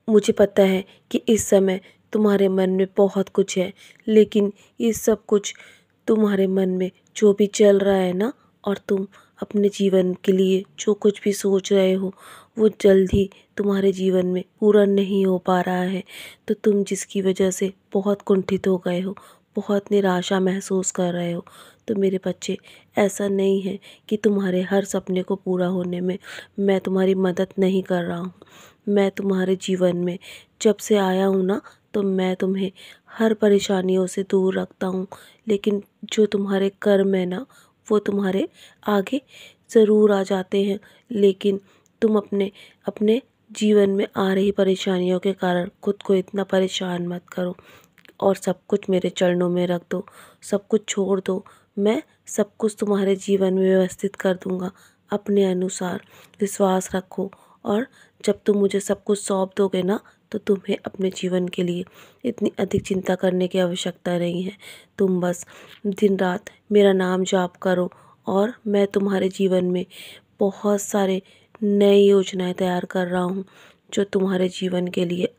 मुझे पता है कि इस समय तुम्हारे मन में बहुत कुछ है, लेकिन ये सब कुछ तुम्हारे मन में जो भी चल रहा है ना, और तुम अपने जीवन के लिए जो कुछ भी सोच रहे हो, वो जल्द ही तुम्हारे जीवन में पूरा नहीं हो पा रहा है। तो तुम जिसकी वजह से बहुत कुंठित हो गए हो, बहुत निराशा महसूस कर रहे हो, तो मेरे बच्चे, ऐसा नहीं है कि तुम्हारे हर सपने को पूरा होने में मैं तुम्हारी मदद नहीं कर रहा हूँ। मैं तुम्हारे जीवन में जब से आया हूँ ना, तो मैं तुम्हें हर परेशानियों से दूर रखता हूँ, लेकिन जो तुम्हारे कर्म है ना, वो तुम्हारे आगे ज़रूर आ जाते हैं। लेकिन तुम अपने अपने जीवन में आ रही परेशानियों के कारण खुद को इतना परेशान मत करो, और सब कुछ मेरे चरणों में रख दो, सब कुछ छोड़ दो। मैं सब कुछ तुम्हारे जीवन में व्यवस्थित कर दूँगा अपने अनुसार। विश्वास रखो, और जब तुम मुझे सब कुछ सौंप दोगे ना, तो तुम्हें अपने जीवन के लिए इतनी अधिक चिंता करने की आवश्यकता नहीं है। तुम बस दिन रात मेरा नाम जाप करो, और मैं तुम्हारे जीवन में बहुत सारे नई योजनाएं तैयार कर रहा हूँ। जो तुम्हारे जीवन के लिए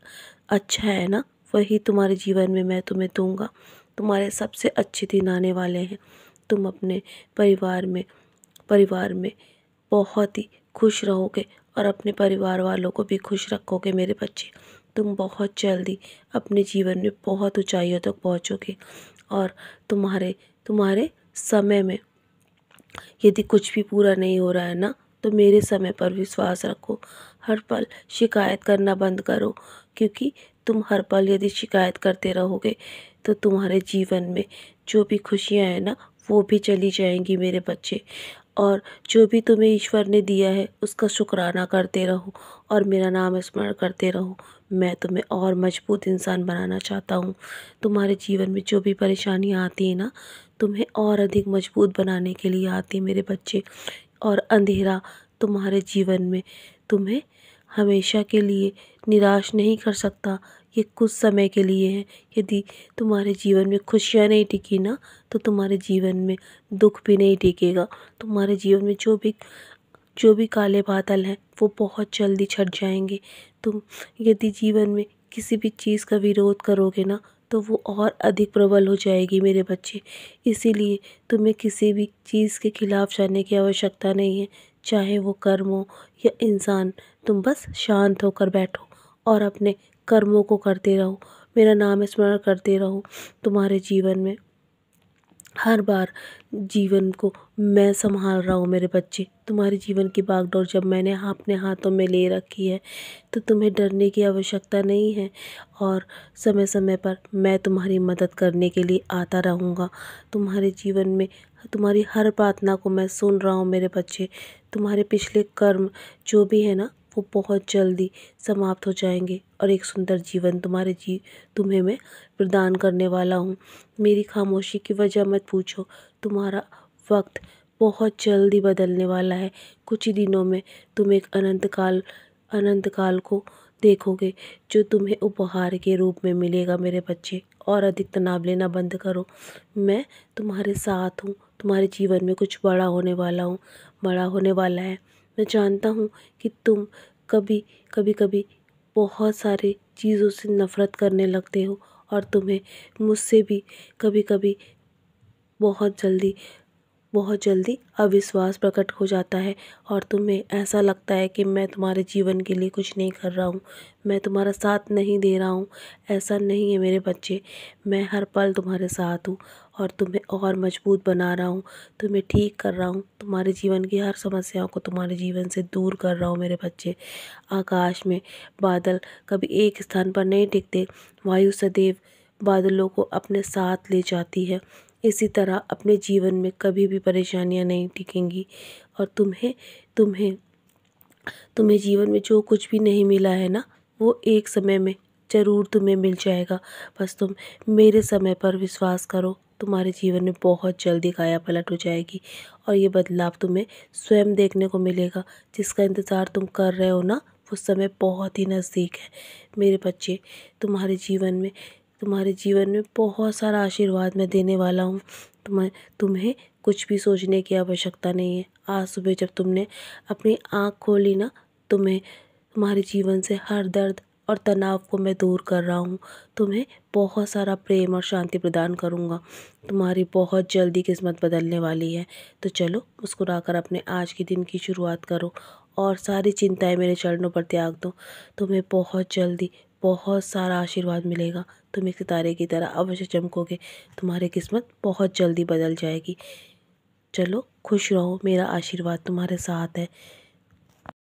अच्छा है ना, वही तुम्हारे जीवन में मैं तुम्हें दूंगा। तुम्हारे सबसे अच्छे दिन आने वाले हैं। तुम अपने परिवार में बहुत ही खुश रहोगे, और अपने परिवार वालों को भी खुश रखोगे मेरे बच्चे। तुम बहुत जल्दी अपने जीवन में बहुत ऊंचाइयों तक पहुंचोगे, और तुम्हारे तुम्हारे समय में यदि कुछ भी पूरा नहीं हो रहा है ना, तो मेरे समय पर विश्वास रखो। हर पल शिकायत करना बंद करो, क्योंकि तुम हर पल यदि शिकायत करते रहोगे, तो तुम्हारे जीवन में जो भी खुशियाँ हैं ना, वो भी चली जाएंगी मेरे बच्चे। और जो भी तुम्हें ईश्वर ने दिया है, उसका शुक्राना करते रहो, और मेरा नाम स्मरण करते रहो। मैं तुम्हें और मजबूत इंसान बनाना चाहता हूँ। तुम्हारे जीवन में जो भी परेशानियाँ आती हैं ना, तुम्हें और अधिक मजबूत बनाने के लिए आती है मेरे बच्चे। और अंधेरा तुम्हारे जीवन में तुम्हें हमेशा के लिए निराश नहीं कर सकता। ये कुछ समय के लिए है। यदि तुम्हारे जीवन में खुशियाँ नहीं टिकी ना, तो तुम्हारे जीवन में दुख भी नहीं टिकेगा। तुम्हारे जीवन में जो भी काले बादल हैं, वो बहुत जल्दी छट जाएंगे। तुम यदि जीवन में किसी भी चीज़ का विरोध करोगे ना, तो वो और अधिक प्रबल हो जाएगी मेरे बच्चे। इसीलिए तुम्हें किसी भी चीज़ के खिलाफ जाने की आवश्यकता नहीं है, चाहे वो कर्म हो या इंसान। तुम बस शांत होकर बैठो, और अपने कर्मों को करते रहो, मेरा नाम स्मरण करते रहो। तुम्हारे जीवन में हर बार जीवन को मैं संभाल रहा हूँ मेरे बच्चे। तुम्हारे जीवन की बागडोर जब मैंने अपने हाथों में ले रखी है, तो तुम्हें डरने की आवश्यकता नहीं है, और समय समय पर मैं तुम्हारी मदद करने के लिए आता रहूँगा। तुम्हारे जीवन में तुम्हारी हर प्रार्थना को मैं सुन रहा हूँ मेरे बच्चे। तुम्हारे पिछले कर्म जो भी है ना, वो बहुत जल्दी समाप्त हो जाएंगे, और एक सुंदर जीवन तुम्हें मैं प्रदान करने वाला हूँ। मेरी खामोशी की वजह मत पूछो। तुम्हारा वक्त बहुत जल्दी बदलने वाला है। कुछ ही दिनों में तुम एक अनंत काल को देखोगे, जो तुम्हें उपहार के रूप में मिलेगा मेरे बच्चे। और अधिक तनाव लेना बंद करो। मैं तुम्हारे साथ हूँ। तुम्हारे जीवन में कुछ बड़ा होने वाला है। मैं जानता हूँ कि तुम कभी बहुत सारी चीज़ों से नफ़रत करने लगते हो, और तुम्हें मुझसे भी कभी कभी बहुत जल्दी बहुत जल्दी अविश्वास प्रकट हो जाता है, और तुम्हें ऐसा लगता है कि मैं तुम्हारे जीवन के लिए कुछ नहीं कर रहा हूँ, मैं तुम्हारा साथ नहीं दे रहा हूँ। ऐसा नहीं है मेरे बच्चे। मैं हर पल तुम्हारे साथ हूँ, और तुम्हें और मजबूत बना रहा हूँ, तुम्हें ठीक कर रहा हूँ। तुम्हारे जीवन की हर समस्याओं को तुम्हारे जीवन से दूर कर रहा हूँ मेरे बच्चे। आकाश में बादल कभी एक स्थान पर नहीं टिकते। वायु सदैव बादलों को अपने साथ ले जाती है। इसी तरह अपने जीवन में कभी भी परेशानियां नहीं टिकेंगी, और तुम्हें तुम्हें जीवन में जो कुछ भी नहीं मिला है ना, वो एक समय में ज़रूर तुम्हें मिल जाएगा। बस तुम मेरे समय पर विश्वास करो। तुम्हारे जीवन में बहुत जल्दी काया पलट हो जाएगी, और ये बदलाव तुम्हें स्वयं देखने को मिलेगा। जिसका इंतज़ार तुम कर रहे हो ना, वो समय बहुत ही नज़दीक है मेरे बच्चे। तुम्हारे जीवन में तुम्हारे जीवन में बहुत सारा आशीर्वाद मैं देने वाला हूँ। तुम्हें कुछ भी सोचने की आवश्यकता नहीं है। आज सुबह जब तुमने अपनी आँख खोली ना, तुम्हारे जीवन से हर दर्द और तनाव को मैं दूर कर रहा हूँ। तुम्हें बहुत सारा प्रेम और शांति प्रदान करूँगा। तुम्हारी बहुत जल्दी किस्मत बदलने वाली है। तो चलो मुस्कुराकर अपने आज के दिन की शुरुआत करो और सारी चिंताएं मेरे चरणों पर त्याग दो। तुम्हें बहुत जल्दी बहुत सारा आशीर्वाद मिलेगा। तुम एक सितारे की तरह अवश्य चमकोगे। तुम्हारी किस्मत बहुत जल्दी बदल जाएगी। चलो खुश रहो, मेरा आशीर्वाद तुम्हारे साथ है।